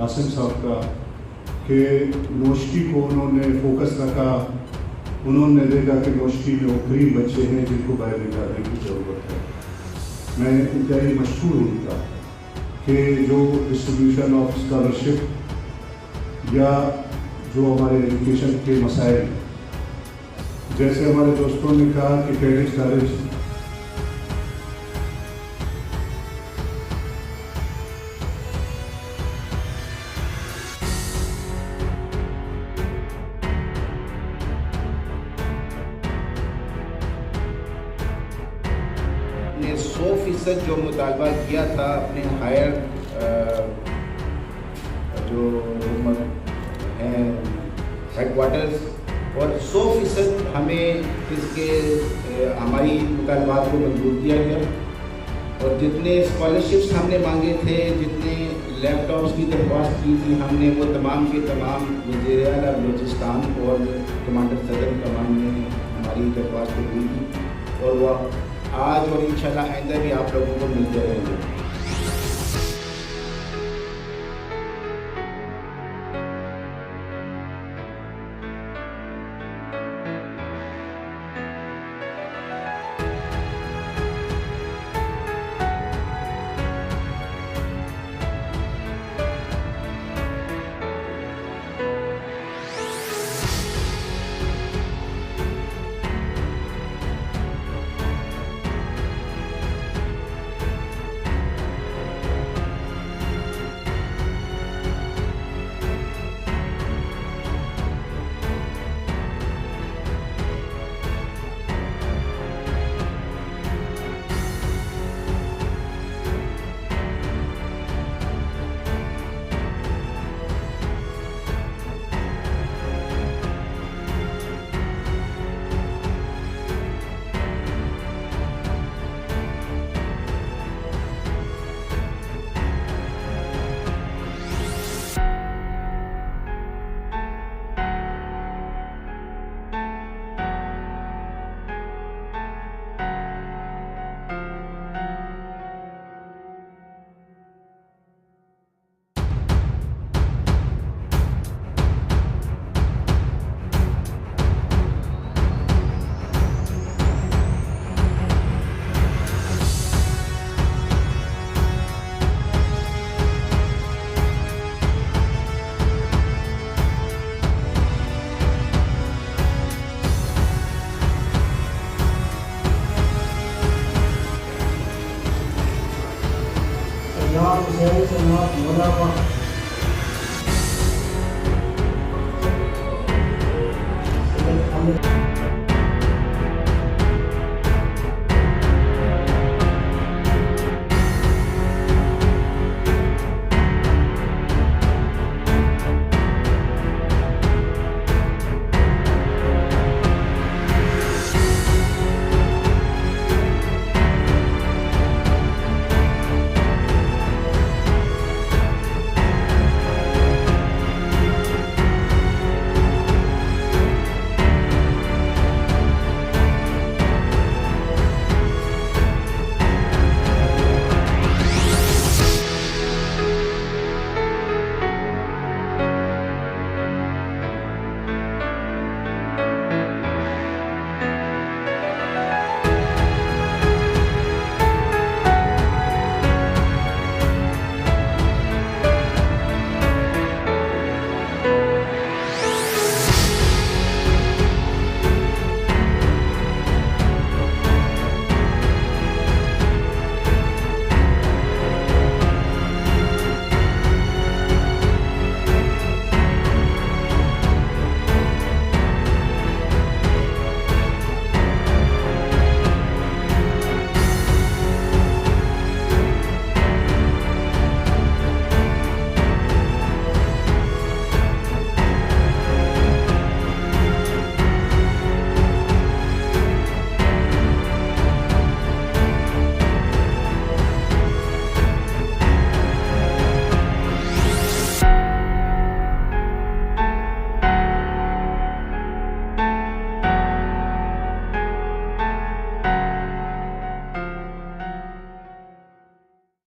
आसिम साहब का कि नौशकी को उन्होंने फोकस रखा। उन्होंने देखा कि नौशकी में वो गरीब बच्चे हैं जिनको बाहर निकालने की ज़रूरत है। मैं इंतहाई मशहूर उनका कि जो डिस्ट्रीब्यूशन ऑफ स्कॉलरशिप या जो हमारे एजुकेशन के मसाइल, जैसे हमारे दोस्तों ने कहा कि कैडेट्स कॉलेज ने 100% जो मुतालबा किया था अपने हायर जो हैं हेडक्वार्टर्स, और 100% हमें इसके हमारी मुतालबात को मंजूर किया गया। और जितने स्कॉलरशिप्स हमने मांगे थे, जितने लैपटॉप्स की दरख्वास्त की थी, हमने वो तमाम के तमाम वज़ीर आला बलूचिस्तान और कमांडर सदर कमान ने हमारी दरख्वास्त कबूल की, और वह आज और इंशाल्लाह आइंदा भी आप लोगों को मिलते रहेंगे। Saya